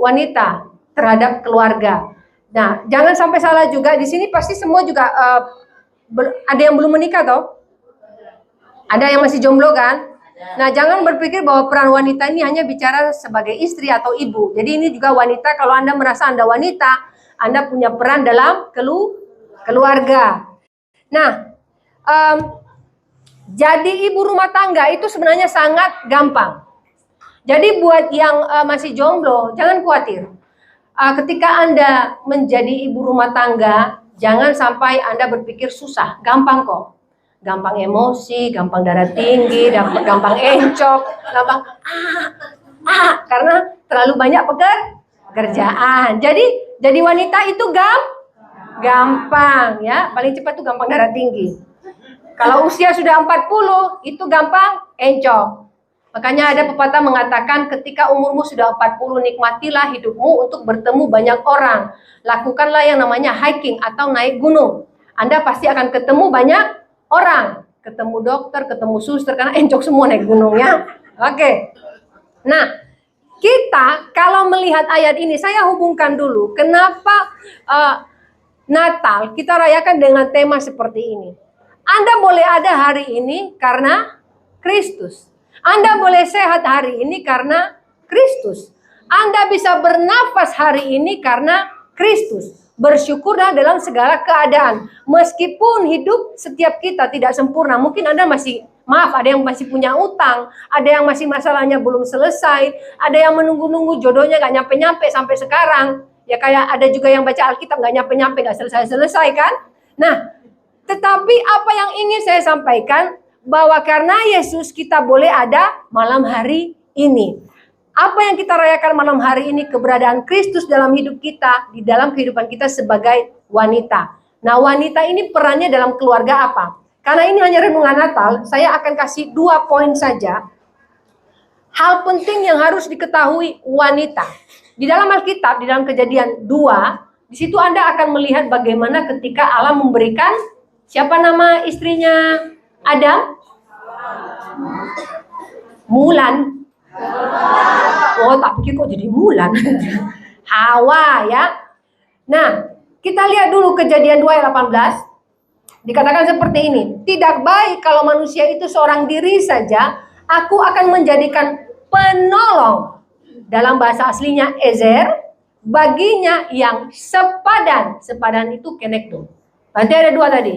wanita terhadap keluarga. Nah, jangan sampai salah juga, di sini pasti semua juga ada yang belum menikah toh? Ada yang masih jomblo kan? Nah, jangan berpikir bahwa peran wanita ini hanya bicara sebagai istri atau ibu. Jadi ini juga wanita, kalau Anda merasa Anda wanita, Anda punya peran dalam keluarga. Nah, jadi ibu rumah tangga itu sebenarnya sangat gampang. Jadi buat yang masih jomblo, jangan khawatir. Ketika Anda menjadi ibu rumah tangga, jangan sampai Anda berpikir susah, gampang kok. Gampang emosi, gampang darah tinggi, gampang encok, gampang karena terlalu banyak pekerjaan. Jadi wanita itu gampang ya, paling cepat tuh gampang darah tinggi. Kalau usia sudah 40, itu gampang encok. Makanya ada pepatah mengatakan ketika umurmu sudah 40, nikmatilah hidupmu untuk bertemu banyak orang. Lakukanlah yang namanya hiking atau naik gunung. Anda pasti akan ketemu banyak orang. Ketemu dokter, ketemu suster, karena encok semua naik gunung ya. Oke. Nah, kita kalau melihat ayat ini, saya hubungkan dulu. Kenapa Natal kita rayakan dengan tema seperti ini? Anda boleh ada hari ini karena Kristus. Anda boleh sehat hari ini karena Kristus. Anda bisa bernafas hari ini karena Kristus. Bersyukurlah dalam segala keadaan. Meskipun hidup setiap kita tidak sempurna. Mungkin Anda masih, ada yang masih punya utang. Ada yang masih masalahnya belum selesai. Ada yang menunggu-nunggu jodohnya gak nyampe-nyampe sampai sekarang. Ya kayak ada juga yang baca Alkitab gak nyampe-nyampe, gak selesai-selesai kan. Nah, tetapi apa yang ingin saya sampaikan, bahwa karena Yesus kita boleh ada malam hari ini. Apa yang kita rayakan malam hari ini, keberadaan Kristus dalam hidup kita, di dalam kehidupan kita sebagai wanita. Nah, wanita ini perannya dalam keluarga apa? Karena ini hanya renungan Natal, saya akan kasih 2 poin saja. Hal penting yang harus diketahui wanita. Di dalam Alkitab, di dalam Kejadian 2, di situ Anda akan melihat bagaimana ketika Allah memberikan, siapa nama istrinya Adam? Mulan. Oh, tak pikir kok jadi Mulan. Hawa ya. Nah, kita lihat dulu Kejadian 2 ayat 18. Dikatakan seperti ini. Tidak baik kalau manusia itu seorang diri saja. Aku akan menjadikan penolong. Dalam bahasa aslinya ezer. Baginya yang sepadan. Sepadan itu kenekdo. Berarti ada 2 tadi.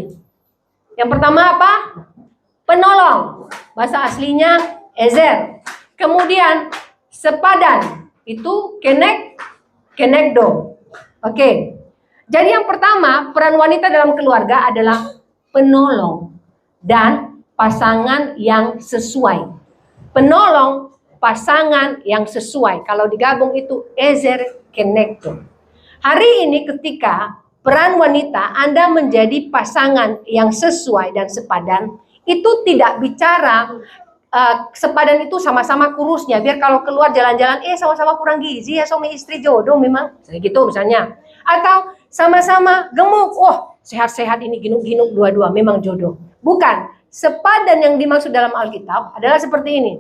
Yang pertama apa? Penolong. Bahasa aslinya ezer. Kemudian sepadan itu kenekdo. Oke. Jadi yang pertama, peran wanita dalam keluarga adalah penolong dan pasangan yang sesuai. Penolong, pasangan yang sesuai. Kalau digabung itu ezer kenekdo. Hari ini ketika peran wanita Anda menjadi pasangan yang sesuai dan sepadan, itu tidak bicara sepadan itu sama-sama kurusnya, biar kalau keluar jalan-jalan sama-sama kurang gizi ya, suami istri jodoh memang gitu misalnya, atau sama-sama gemuk, sehat-sehat ini ginuk-ginuk dua-dua memang jodoh. Bukan. Sepadan yang dimaksud dalam Alkitab adalah seperti ini.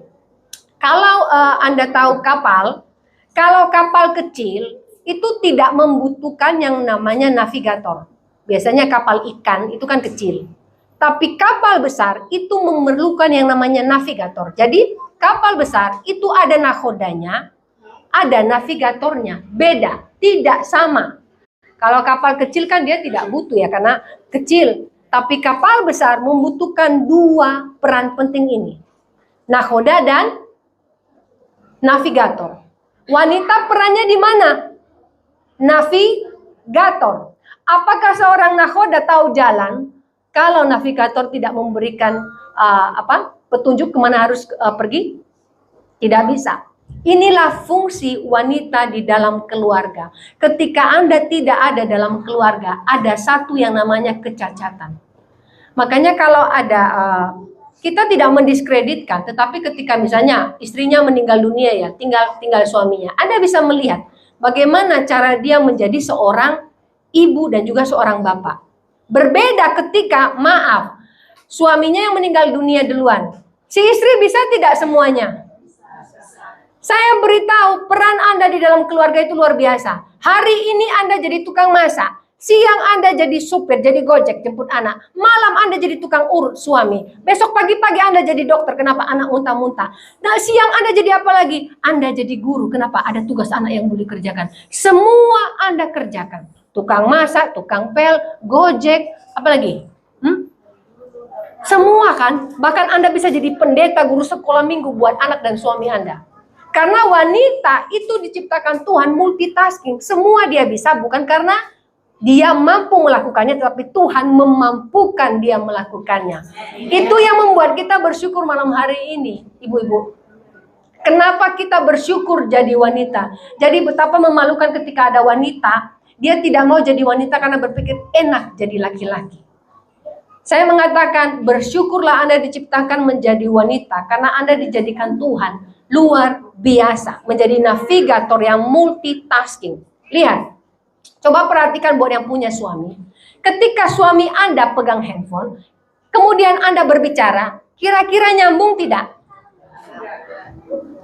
Kalau Anda tahu kapal, kalau kapal kecil itu tidak membutuhkan yang namanya navigator. Biasanya kapal ikan itu kan kecil. Tapi kapal besar itu memerlukan yang namanya navigator. Jadi kapal besar itu ada nakodanya, ada navigatornya. Beda, tidak sama. Kalau kapal kecil kan dia tidak butuh ya karena kecil. Tapi kapal besar membutuhkan 2 peran penting ini. Nakoda dan navigator. Wanita perannya di mana? Navigator. Apakah seorang nakoda tahu jalan? Kalau navigator tidak memberikan petunjuk kemana harus pergi, tidak bisa. Inilah fungsi wanita di dalam keluarga. Ketika Anda tidak ada dalam keluarga, ada satu yang namanya kecacatan. Makanya kalau ada, kita tidak mendiskreditkan, tetapi ketika misalnya istrinya meninggal dunia ya, tinggal suaminya, Anda bisa melihat bagaimana cara dia menjadi seorang ibu dan juga seorang bapak. Berbeda ketika, suaminya yang meninggal dunia duluan. Si istri bisa tidak semuanya? Saya beritahu peran Anda di dalam keluarga itu luar biasa. Hari ini Anda jadi tukang masak. Siang Anda jadi supir, jadi gojek, jemput anak. Malam Anda jadi tukang urut suami. Besok pagi-pagi Anda jadi dokter, kenapa anak muntah-muntah. Nah siang Anda jadi apa lagi? Anda jadi guru, kenapa ada tugas anak yang boleh kerjakan. Semua Anda kerjakan. Tukang masak, tukang pel, gojek, apa lagi? Semua kan, bahkan Anda bisa jadi pendeta, guru sekolah minggu buat anak dan suami Anda. Karena wanita itu diciptakan Tuhan multitasking. Semua dia bisa bukan karena dia mampu melakukannya, tetapi Tuhan memampukan dia melakukannya. Itu yang membuat kita bersyukur malam hari ini, ibu-ibu. Kenapa kita bersyukur jadi wanita? Jadi betapa memalukan ketika ada wanita, dia tidak mau jadi wanita karena berpikir enak jadi laki-laki. Saya mengatakan bersyukurlah Anda diciptakan menjadi wanita karena Anda dijadikan Tuhan luar biasa. Menjadi navigator yang multitasking. Lihat. Coba perhatikan buat yang punya suami. Ketika suami Anda pegang handphone, kemudian Anda berbicara, kira-kira nyambung tidak?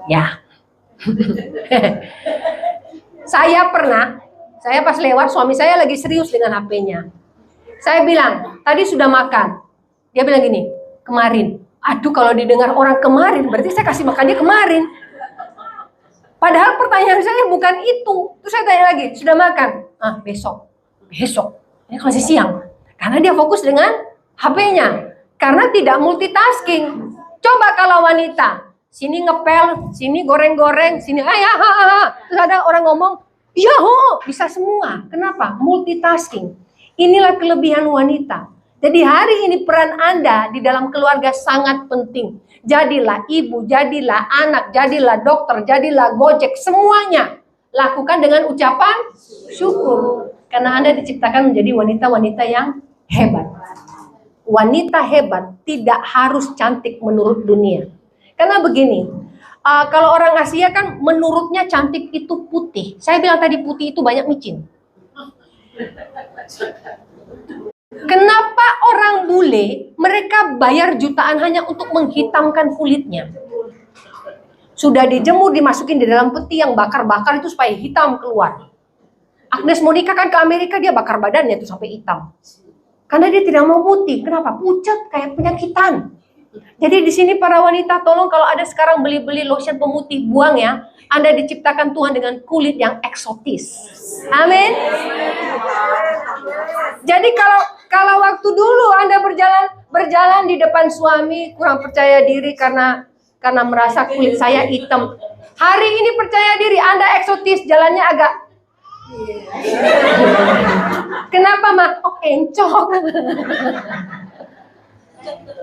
Ya. Saya pas lewat, suami saya lagi serius dengan HP-nya. Saya bilang, tadi sudah makan. Dia bilang gini, kemarin. Aduh, kalau didengar orang kemarin, berarti saya kasih makan dia kemarin. Padahal pertanyaan saya bukan itu. Terus saya tanya lagi, sudah makan? Ah, besok. Ini masih siang. Karena dia fokus dengan HP-nya. Karena tidak multitasking. Coba kalau wanita, sini ngepel, sini goreng-goreng, sini ayah. Terus ada orang ngomong, iya bisa semua. Kenapa? Multitasking. Inilah kelebihan wanita. Jadi hari ini peran Anda di dalam keluarga sangat penting. Jadilah ibu, jadilah anak, jadilah dokter, jadilah gojek, semuanya. Lakukan dengan ucapan syukur. Karena Anda diciptakan menjadi wanita-wanita yang hebat. Wanita hebat tidak harus cantik menurut dunia. Karena begini, kalau orang Asia kan menurutnya cantik itu putih. Saya bilang tadi putih itu banyak micin. Kenapa orang bule mereka bayar jutaan hanya untuk menghitamkan kulitnya? Sudah dijemur, dimasukin di dalam peti yang bakar-bakar itu supaya hitam keluar. Agnes Monica kan ke Amerika, dia bakar badannya tuh sampai hitam. Karena dia tidak mau putih. Kenapa? Pucat kayak penyakitan. Jadi di sini para wanita, tolong kalau ada sekarang beli-beli lotion pemutih, buang ya. Anda diciptakan Tuhan dengan kulit yang eksotis. Amin. Jadi kalau waktu dulu Anda berjalan di depan suami kurang percaya diri karena merasa kulit saya hitam. Hari ini percaya diri, Anda eksotis, jalannya agak. Kenapa, Mak? Oh, encok.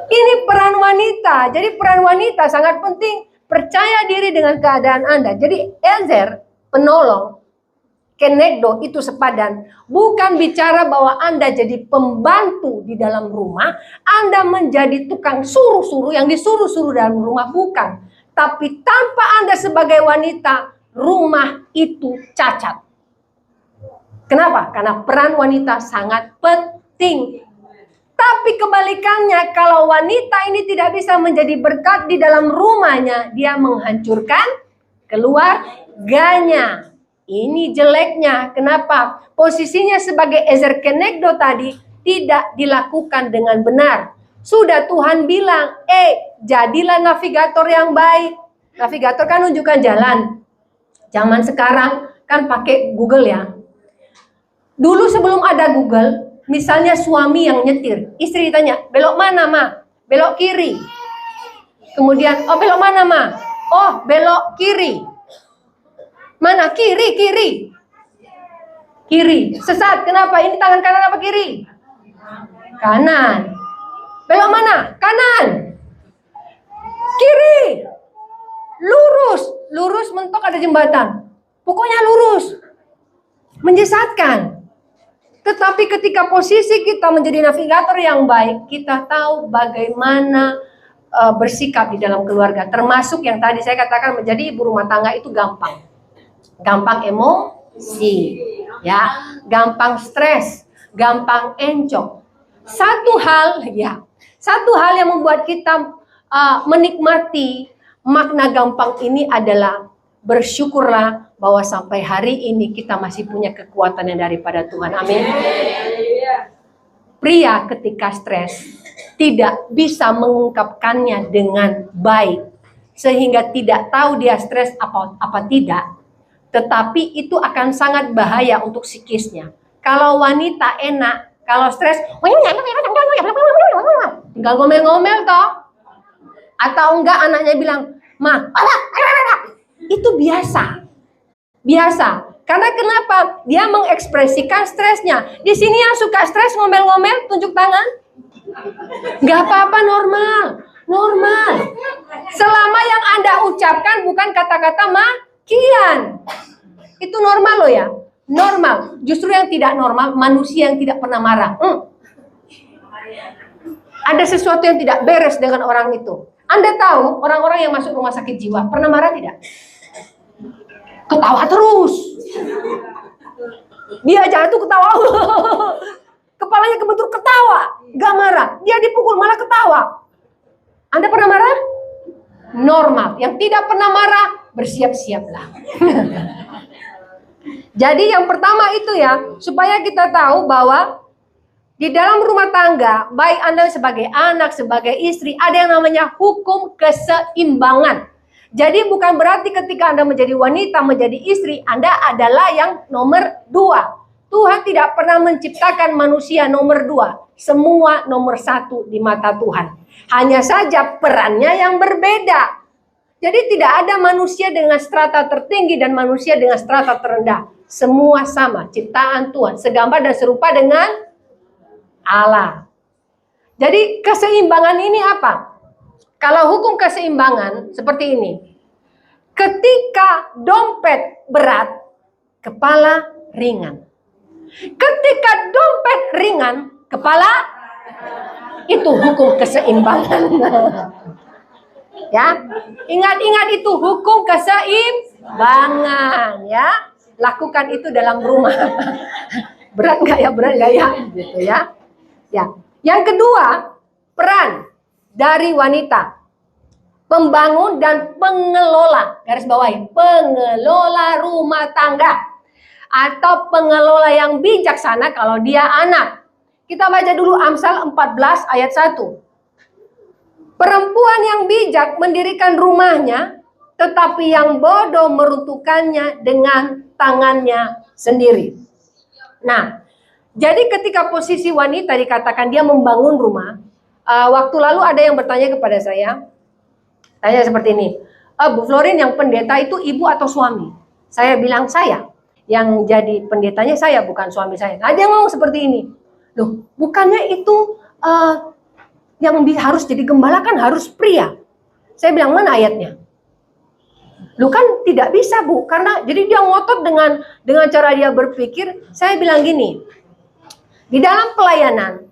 Ini peran wanita. Jadi peran wanita sangat penting. Percaya diri dengan keadaan Anda. Jadi Elzer, penolong, kenegdo itu sepadan. Bukan bicara bahwa Anda jadi pembantu di dalam rumah. Anda menjadi tukang suruh-suruh yang disuruh-suruh dalam rumah. Bukan. Tapi tanpa Anda sebagai wanita, rumah itu cacat. Kenapa? Karena peran wanita sangat penting. Tapi kebalikannya, kalau wanita ini tidak bisa menjadi berkat di dalam rumahnya, dia menghancurkan keluarganya. Ini jeleknya. Kenapa? Posisinya sebagai Ezer Kenegdo tadi tidak dilakukan dengan benar. Sudah Tuhan bilang, jadilah navigator yang baik. Navigator kan nunjukkan jalan. Zaman sekarang kan pakai Google ya. Dulu sebelum ada Google, misalnya suami yang nyetir, istri ditanya, belok mana, Ma? Belok kiri. Kemudian, oh belok mana, Ma? Oh belok kiri. Mana? Kiri. Kiri. Sesat. Kenapa? Ini tangan kanan apa kiri? Kanan. Belok mana? Kanan. Kiri. Lurus mentok ada jembatan. Pokoknya lurus. Menyesatkan. Tetapi ketika posisi kita menjadi navigator yang baik, kita tahu bagaimana bersikap di dalam keluarga. Termasuk yang tadi saya katakan menjadi ibu rumah tangga itu gampang. Gampang emosi, ya, gampang stres, gampang encok. Satu hal yang membuat kita menikmati makna gampang ini adalah bersyukurlah bahwa sampai hari ini kita masih punya kekuatan yang daripada Tuhan. Amin. Pria ketika stres tidak bisa mengungkapkannya dengan baik, sehingga tidak tahu dia stres apa tidak. Tetapi itu akan sangat bahaya untuk psikisnya. Kalau wanita enak, kalau stres, tinggal ngomel-ngomel toh. Atau enggak anaknya bilang, "Ma, itu biasa." Biasa. Karena kenapa? Dia mengekspresikan stresnya. Di sini yang suka stres ngomel-ngomel, tunjuk tangan. Nggak apa-apa, normal. Normal. Selama yang Anda ucapkan bukan kata-kata makian. Itu normal loh ya. Normal. Justru yang tidak normal, manusia yang tidak pernah marah. Ada sesuatu yang tidak beres dengan orang itu. Anda tahu orang-orang yang masuk rumah sakit jiwa pernah marah tidak? Ketawa terus. Dia jatuh ketawa. Kepalanya kebentur ketawa. Gak marah. Dia dipukul malah ketawa. Anda pernah marah? Normal. Yang tidak pernah marah, bersiap-siaplah. Jadi yang pertama itu ya, supaya kita tahu bahwa di dalam rumah tangga, baik Anda sebagai anak, sebagai istri, ada yang namanya hukum keseimbangan. Jadi bukan berarti ketika Anda menjadi wanita, menjadi istri, Anda adalah yang nomor 2. Tuhan tidak pernah menciptakan manusia nomor 2. Semua nomor 1 di mata Tuhan. Hanya saja perannya yang berbeda. Jadi tidak ada manusia dengan strata tertinggi dan manusia dengan strata terendah. Semua sama, ciptaan Tuhan, segambar dan serupa dengan Allah. Jadi keseimbangan ini apa? Kalau hukum keseimbangan seperti ini. Ketika dompet berat, kepala ringan. Ketika dompet ringan, kepala, itu hukum keseimbangan. Ya, ingat-ingat itu hukum keseimbangan ya. Lakukan itu dalam rumah. Berat nggak ya? Berat nggak ya? Gitu ya. Ya. Yang kedua, peran dari wanita. Pembangun dan pengelola. Garis bawahi, pengelola rumah tangga. Atau pengelola yang bijaksana kalau dia anak. Kita baca dulu Amsal 14 ayat 1. Perempuan yang bijak mendirikan rumahnya, tetapi yang bodoh meruntuhkannya dengan tangannya sendiri. Nah, jadi ketika posisi wanita dikatakan dia membangun rumah, waktu lalu ada yang bertanya kepada saya, tanya seperti ini, Bu Florin yang pendeta itu ibu atau suami? Saya bilang saya, yang jadi pendetanya saya bukan suami saya. Nah, dia ngomong seperti ini, loh bukannya itu yang harus jadi gembala kan harus pria. Saya bilang mana ayatnya? Lu kan tidak bisa Bu, karena jadi dia ngotot dengan cara dia berpikir. Saya bilang gini, di dalam pelayanan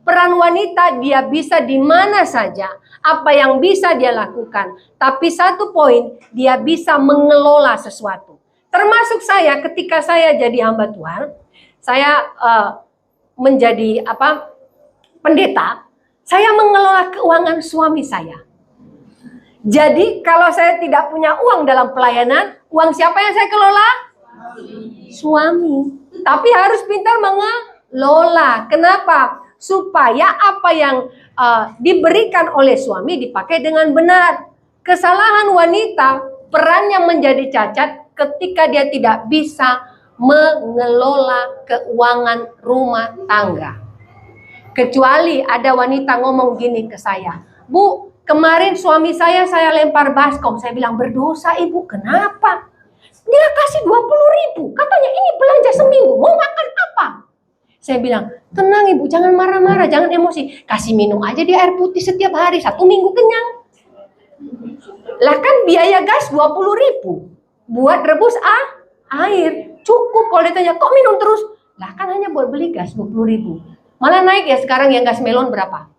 peran wanita dia bisa di mana saja, apa yang bisa dia lakukan. Tapi satu poin, dia bisa mengelola sesuatu. Termasuk saya ketika saya jadi hamba Tuhan, saya menjadi pendeta, saya mengelola keuangan suami saya. Jadi kalau saya tidak punya uang dalam pelayanan, uang siapa yang saya kelola? Suami. Tapi harus pintar mengelola. Kenapa? Supaya apa yang diberikan oleh suami dipakai dengan benar. Kesalahan wanita, perannya menjadi cacat ketika dia tidak bisa mengelola keuangan rumah tangga. Kecuali ada wanita ngomong gini ke saya, Bu, kemarin suami saya lempar baskom. Saya bilang, berdosa ibu, kenapa? Dia kasih 20.000, katanya ini belanja seminggu, mau makan apa? Saya bilang, tenang ibu, jangan marah-marah, jangan emosi. Kasih minum aja dia air putih setiap hari, 1 minggu kenyang. Lah kan biaya gas 20.000, buat rebus air. Cukup kalau ditanya, kok minum terus? Lah kan hanya buat beli gas 20.000. Malah naik ya sekarang yang gas melon berapa?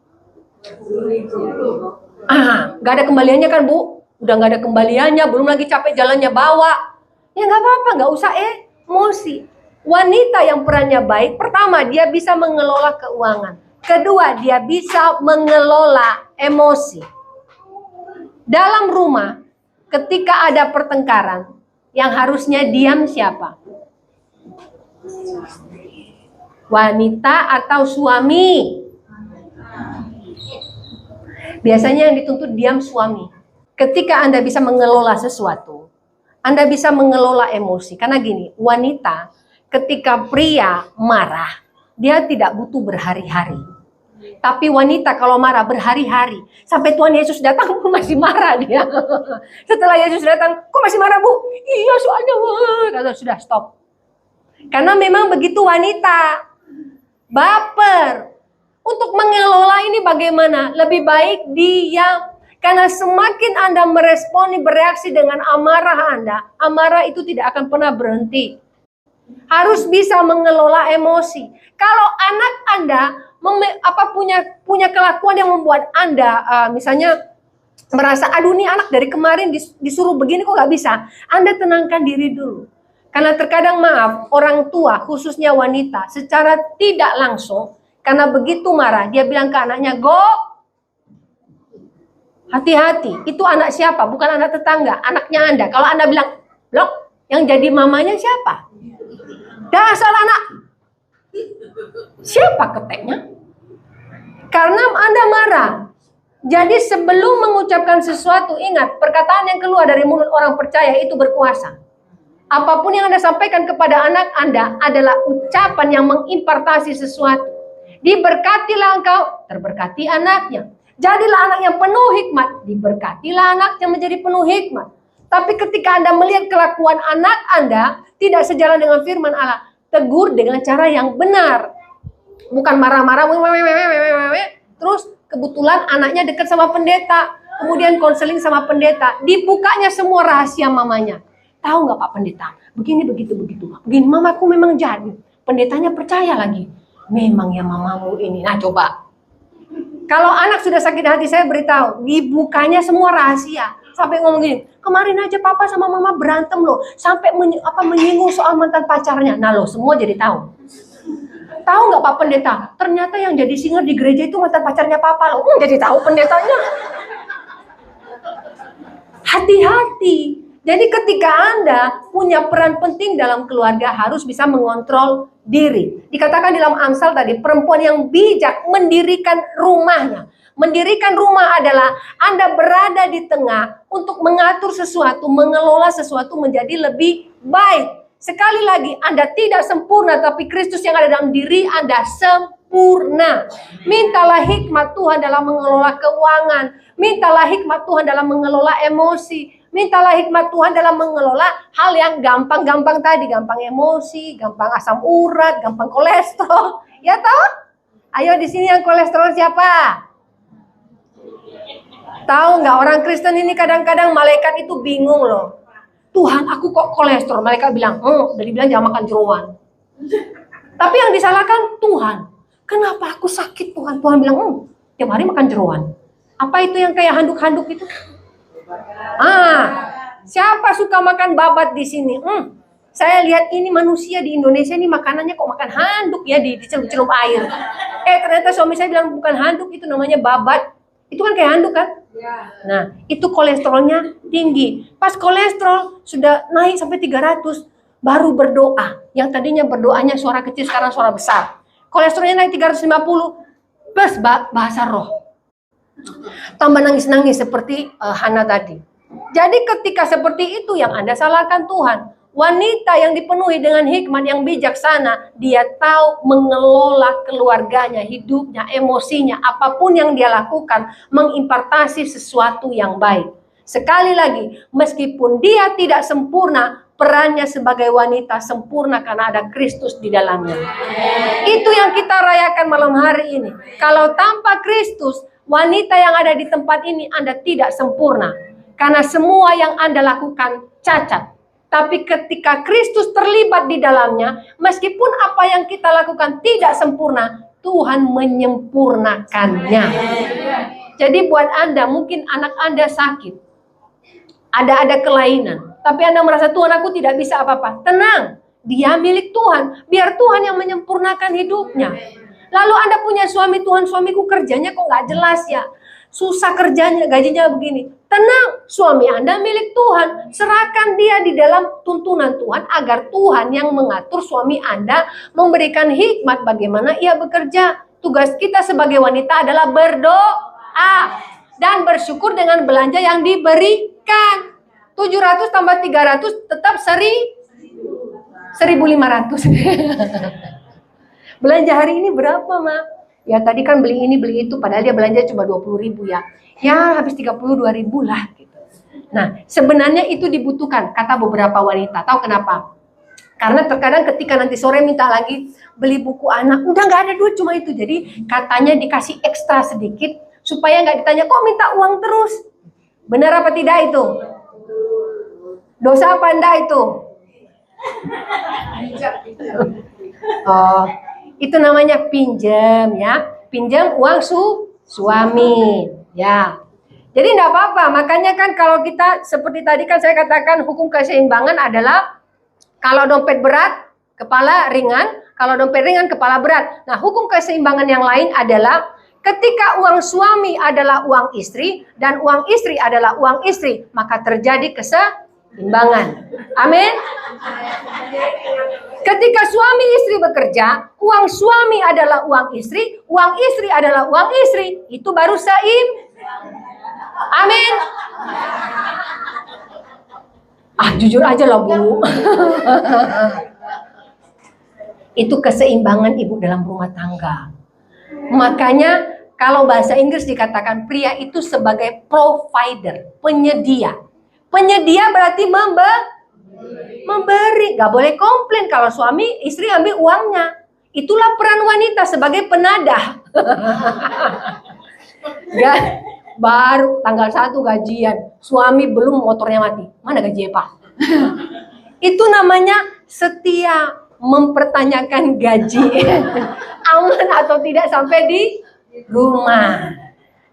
10.000. Gak ada kembaliannya kan Bu? Udah gak ada kembaliannya, belum lagi capek jalannya bawa. Ya gak apa-apa, gak usah emosi. Wanita yang perannya baik, pertama dia bisa mengelola keuangan. Kedua, dia bisa mengelola emosi. Dalam rumah, ketika ada pertengkaran, yang harusnya diam siapa? Wanita atau suami? Biasanya yang dituntut diam suami. Ketika Anda bisa mengelola sesuatu, Anda bisa mengelola emosi. Karena gini, wanita ketika pria marah, dia tidak butuh berhari-hari. Tapi wanita kalau marah berhari-hari, sampai Tuhan Yesus datang pun masih marah dia. Setelah Yesus datang, kok masih marah bu? Iya soalnya, kata sudah stop. Karena memang begitu wanita, baper. Untuk mengelola ini bagaimana? Lebih baik diam. Karena semakin Anda meresponi, bereaksi dengan amarah Anda, amarah itu tidak akan pernah berhenti. Harus bisa mengelola emosi. Kalau anak Anda punya kelakuan yang membuat Anda misalnya merasa, aduh ini anak dari kemarin disuruh begini kok nggak bisa. Anda tenangkan diri dulu. Karena terkadang maaf, orang tua khususnya wanita secara tidak langsung, karena begitu marah, dia bilang ke anaknya, go, hati-hati, itu anak siapa? Bukan anak tetangga, anaknya Anda. Kalau Anda bilang, blok, yang jadi mamanya siapa? Dasar anak. Siapa keteknya? Karena Anda marah. Jadi sebelum mengucapkan sesuatu, ingat, perkataan yang keluar dari mulut orang percaya itu berkuasa. Apapun yang Anda sampaikan kepada anak Anda adalah ucapan yang mengimpartasi sesuatu. Diberkatilah engkau, terberkati anaknya. Jadilah anak yang penuh hikmat, diberkatilah anaknya menjadi penuh hikmat. Tapi ketika Anda melihat kelakuan anak Anda tidak sejalan dengan firman Allah, tegur dengan cara yang benar. Bukan marah-marah, terus kebetulan anaknya dekat sama pendeta, kemudian konseling sama pendeta, dibukanya semua rahasia mamanya. Tahu nggak Pak Pendeta? Begini, begitu. Begini, mamaku memang jadi. Pendetanya percaya lagi. Memang ya mamamu ini. Nah coba. Kalau anak sudah sakit hati, saya beritahu, dibukanya semua rahasia. Sampai ngomong gini, kemarin aja papa sama mama berantem loh. Sampai menyinggung soal mantan pacarnya. Nah loh, semua jadi tahu. Tahu nggak Pak Pendeta? Ternyata yang jadi singer di gereja itu mantan pacarnya papa loh. Jadi tahu pendetanya. Hati-hati. Jadi ketika Anda punya peran penting dalam keluarga, harus bisa mengontrol diri. Dikatakan dalam Amsal tadi, perempuan yang bijak mendirikan rumahnya. Mendirikan rumah adalah Anda berada di tengah untuk mengatur sesuatu, mengelola sesuatu menjadi lebih baik. Sekali lagi, Anda tidak sempurna, tapi Kristus yang ada dalam diri Anda sempurna. Mintalah hikmat Tuhan dalam mengelola keuangan. Mintalah hikmat Tuhan dalam mengelola emosi. Mintalah hikmat Tuhan dalam mengelola hal yang gampang-gampang tadi. Gampang emosi, gampang asam urat, gampang kolesterol. Ya tahu? Ayo di sini yang kolesterol siapa? Tahu nggak, orang Kristen ini kadang-kadang malaikat itu bingung loh. Tuhan, aku kok kolesterol. Malaikat bilang, dari bilang jangan makan jeroan. Tapi yang disalahkan Tuhan. Kenapa aku sakit Tuhan? Tuhan bilang, tiap hari makan jeroan. Apa itu yang kayak handuk-handuk itu? Siapa suka makan babat di sini? Saya lihat ini manusia di Indonesia ini makanannya kok makan handuk ya, dicelup-celup air. Ternyata suami saya bilang bukan handuk, itu namanya babat. Itu kan kayak handuk kan? Nah, itu kolesterolnya tinggi. Pas kolesterol sudah naik sampai 300, baru berdoa. Yang tadinya berdoanya suara kecil, sekarang suara besar. Kolesterolnya naik 350, plus bahasa roh. Tambah nangis-nangis seperti Hana tadi. Jadi ketika seperti itu yang Anda salahkan Tuhan. Wanita yang dipenuhi dengan hikmat yang bijaksana, dia tahu mengelola keluarganya, hidupnya, emosinya, apapun yang dia lakukan, mengimpartasi sesuatu yang baik. Sekali lagi, meskipun dia tidak sempurna, perannya sebagai wanita sempurna karena ada Kristus di dalamnya. Itu yang kita rayakan malam hari ini. Kalau tanpa Kristus, wanita yang ada di tempat ini Anda tidak sempurna. Karena semua yang Anda lakukan cacat. Tapi ketika Kristus terlibat di dalamnya, meskipun apa yang kita lakukan tidak sempurna, Tuhan menyempurnakannya. Jadi buat Anda, mungkin anak Anda sakit. Ada kelainan. Tapi Anda merasa, Tuhan aku tidak bisa apa-apa. Tenang, dia milik Tuhan. Biar Tuhan yang menyempurnakan hidupnya. Lalu Anda punya suami, Tuhan suamiku kerjanya kok nggak jelas ya. susah kerjanya, gajinya begini. Tenang, suami Anda milik Tuhan. Serahkan dia di dalam tuntunan Tuhan agar Tuhan yang mengatur suami Anda, memberikan hikmat bagaimana ia bekerja. Tugas kita sebagai wanita adalah berdoa dan bersyukur dengan belanja yang diberikan. 700 tambah 300 tetap 1.500. Belanja hari ini berapa, Ma? Ya tadi kan beli ini beli itu, padahal dia belanja cuma 20.000 ya. Ya habis 32.000 lah gitu. Nah sebenarnya itu dibutuhkan, kata beberapa wanita. Tahu kenapa? Karena terkadang ketika nanti sore minta lagi beli buku anak, udah nggak ada duit cuma itu. Jadi katanya dikasih ekstra sedikit supaya nggak ditanya kok minta uang terus. Benar apa tidak itu? Dosa apa enggak itu? Oh, itu namanya pinjam ya. Pinjam uang suami ya. Jadi enggak apa-apa. Makanya kan kalau kita seperti tadi kan saya katakan hukum keseimbangan adalah kalau dompet berat kepala ringan, kalau dompet ringan kepala berat. Nah, hukum keseimbangan yang lain adalah ketika uang suami adalah uang istri dan uang istri adalah uang istri, maka terjadi keseimbangan. Amin. Ketika suami istri bekerja, uang suami adalah uang istri adalah uang istri, itu baru Amin. Jujur aja lah Bu. Itu keseimbangan ibu dalam rumah tangga. Makanya kalau bahasa Inggris dikatakan pria itu sebagai provider, penyedia. Penyedia berarti memberi. Gak boleh komplain kalau suami istri ambil uangnya. Itulah peran wanita sebagai penadah. Ya, baru tanggal 1 gajian, suami belum motornya mati. Mana gajinya Pak? Itu namanya setia, mempertanyakan gaji. Aman atau tidak sampai di rumah.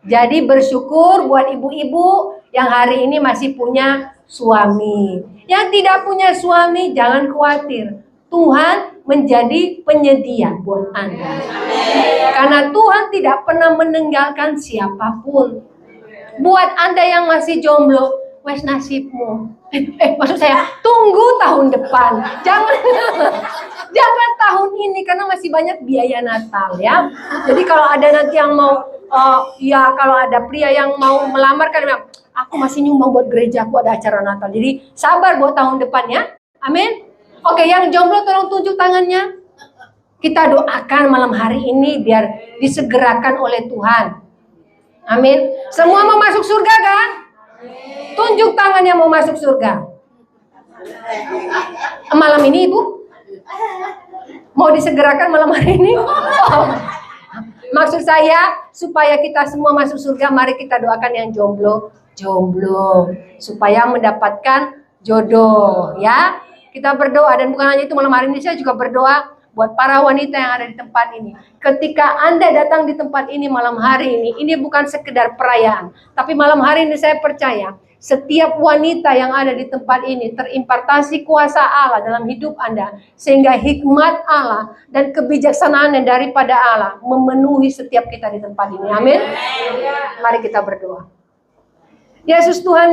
Jadi bersyukur buat ibu-ibu yang hari ini masih punya suami. Yang tidak punya suami jangan khawatir. Tuhan menjadi penyedia buat Anda. Karena Tuhan tidak pernah meninggalkan siapapun. Buat Anda yang masih jomblo, wes nasibmu. Maksud saya, tunggu tahun depan. Jangan tahun ini karena masih banyak biaya Natal ya. Jadi kalau ada nanti yang mau kalau ada pria yang mau melamar kan aku masih nyumbang buat gereja, aku ada acara Natal. Jadi sabar buat tahun depan ya. Amin. Oke, yang jomblo tolong tunjuk tangannya. Kita doakan malam hari ini biar disegerakan oleh Tuhan. Amin. Semua mau masuk surga kan? Tunjuk tangannya mau masuk surga. Malam ini Ibu? Mau disegerakan malam hari ini? Maksud saya supaya kita semua masuk surga, mari kita doakan yang jomblo supaya mendapatkan jodoh ya. Kita berdoa dan bukan hanya itu, malam hari ini saya juga berdoa buat para wanita yang ada di tempat ini. Ketika Anda datang di tempat ini malam hari ini bukan sekedar perayaan, tapi malam hari ini saya percaya setiap wanita yang ada di tempat ini terimpartasi kuasa Allah dalam hidup Anda, sehingga hikmat Allah dan kebijaksanaan yang daripada Allah memenuhi setiap kita di tempat ini. Amin. Mari kita berdoa. Yesus Tuhan